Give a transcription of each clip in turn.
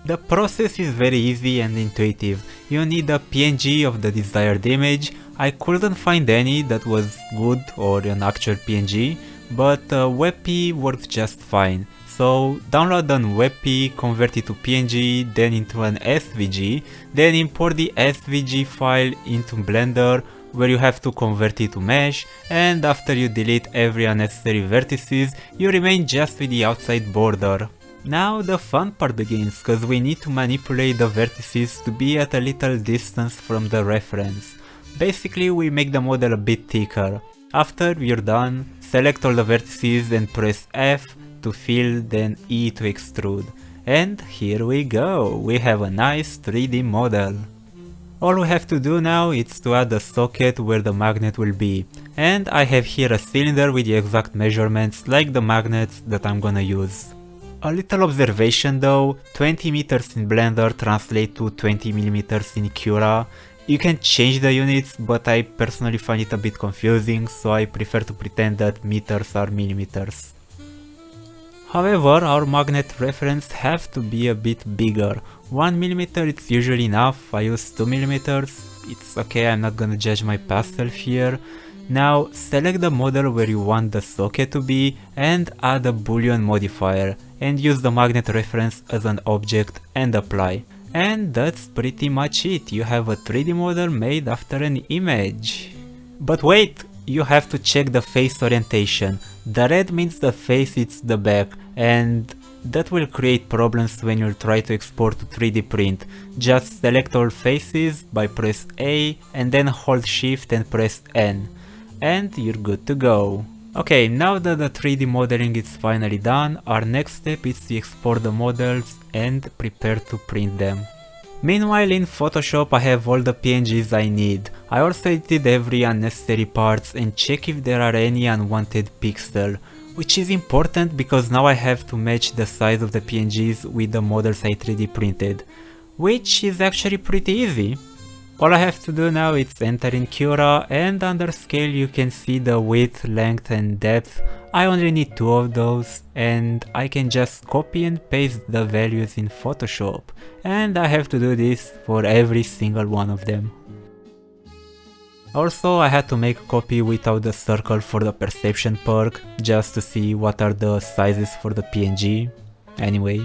The process is very easy and intuitive. You need a PNG of the desired image. I couldn't find any that was good or an actual PNG, but WebP works just fine. So download an WebP, convert it to PNG, then into an SVG, then import the SVG file into Blender, where you have to convert it to mesh, and after you delete every unnecessary vertices, you remain just with the outside border. Now the fun part begins, cause we need to manipulate the vertices to be at a little distance from the reference. Basically we make the model a bit thicker. After you're done, select all the vertices and press F to fill, then E to extrude. And here we go, we have a nice 3D model. All we have to do now is to add a socket where the magnet will be. And I have here a cylinder with the exact measurements like the magnets that I'm gonna use. A little observation though, 20 meters in Blender translate to 20 millimeters in Cura. You can change the units, but I personally find it a bit confusing, so I prefer to pretend that meters are millimeters. However, our magnet reference have to be a bit bigger. 1 millimeter is usually enough, I use 2 millimeters. It's okay, I'm not gonna judge my past self here. Now select the model where you want the socket to be and add a boolean modifier and use the magnet reference as an object and apply. And that's pretty much it, you have a 3D model made after an image. But wait, you have to check the face orientation. The red means the face is the back, and that will create problems when you try to export to 3D print. Just select all faces by press A and then hold shift and press N. And you're good to go. Okay, now that the 3D modeling is finally done, our next step is to export the models and prepare to print them. Meanwhile in Photoshop I have all the PNGs I need. I also edited every unnecessary parts and check if there are any unwanted pixel, which is important because now I have to match the size of the PNGs with the models I 3D printed, which is actually pretty easy. All I have to do now is enter in Cura, and under scale you can see the width, length and depth. I only need 2 of those, and I can just copy and paste the values in Photoshop, and I have to do this for every single one of them. Also, I had to make a copy without the circle for the perception perk, just to see what are the sizes for the PNG. Anyway,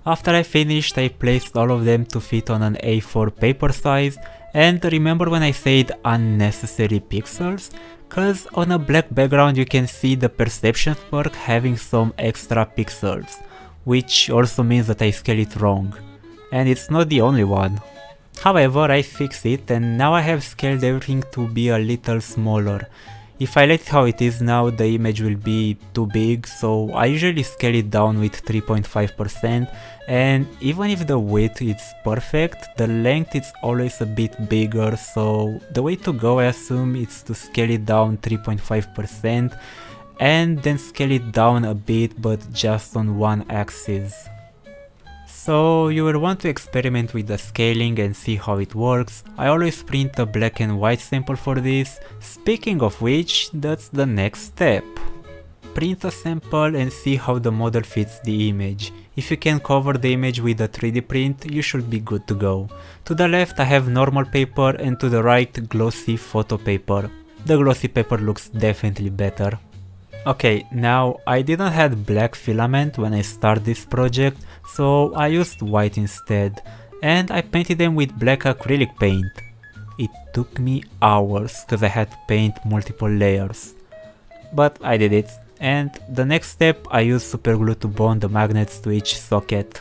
after I finished, I placed all of them to fit on an A4 paper size. And remember when I said unnecessary pixels? Cause on a black background you can see the perception perk having some extra pixels, which also means that I scale it wrong. And it's not the only one. However, I fixed it and now I have scaled everything to be a little smaller. If I let it how it is now, the image will be too big, so I usually scale it down with 3.5%, and even if the width is perfect, the length is always a bit bigger, so the way to go I assume is to scale it down 3.5% and then scale it down a bit but just on one axis. So you will want to experiment with the scaling and see how it works. I always print a black and white sample for this. Speaking of which, that's the next step. Print a sample and see how the model fits the image. If you can cover the image with a 3D print, you should be good to go. To the left I have normal paper and to the right glossy photo paper. The glossy paper looks definitely better. Okay, now I didn't have black filament when I started this project, so I used white instead, and I painted them with black acrylic paint. It took me hours cause I had to paint multiple layers. But I did it, and the next step I used superglue to bond the magnets to each socket.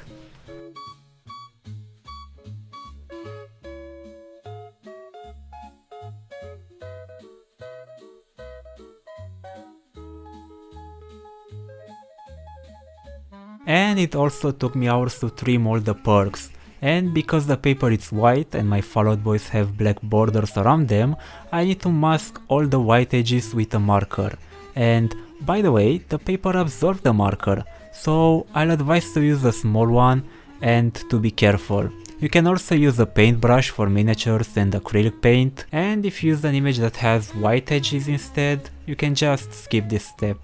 And it also took me hours to trim all the perks. And because the paper is white and my Fallout boys have black borders around them, I need to mask all the white edges with a marker. And by the way, the paper absorbs the marker, so I'll advise to use a small one and to be careful. You can also use a paintbrush for miniatures and acrylic paint, and if you use an image that has white edges instead, you can just skip this step.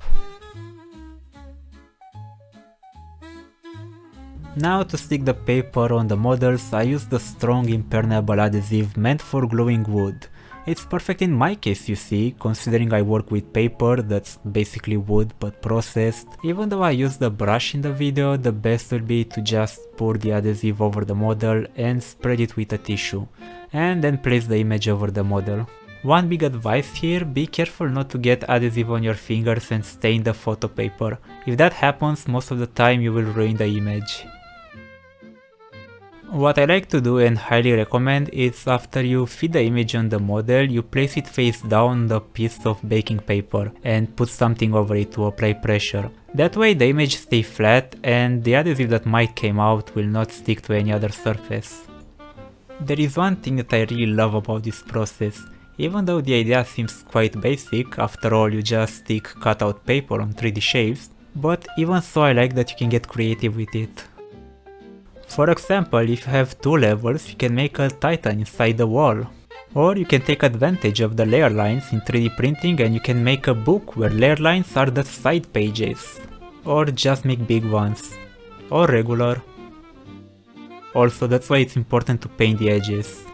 Now to stick the paper on the models, I used the strong impermeable adhesive meant for gluing wood. It's perfect in my case, you see, considering I work with paper that's basically wood but processed. Even though I used the brush in the video, the best will be to just pour the adhesive over the model and spread it with a tissue, and then place the image over the model. One big advice here, be careful not to get adhesive on your fingers and stain the photo paper. If that happens, most of the time you will ruin the image. What I like to do and highly recommend is after you fit the image on the model, you place it face down on the piece of baking paper and put something over it to apply pressure. That way the image stays flat and the adhesive that might come out will not stick to any other surface. There is one thing that I really love about this process. Even though the idea seems quite basic, after all you just stick cutout paper on 3D shapes, but even so I like that you can get creative with it. For example, if you have two levels, you can make a titan inside the wall. Or you can take advantage of the layer lines in 3D printing and you can make a book where layer lines are the side pages. Or just make big ones. Or regular. Also, that's why it's important to paint the edges.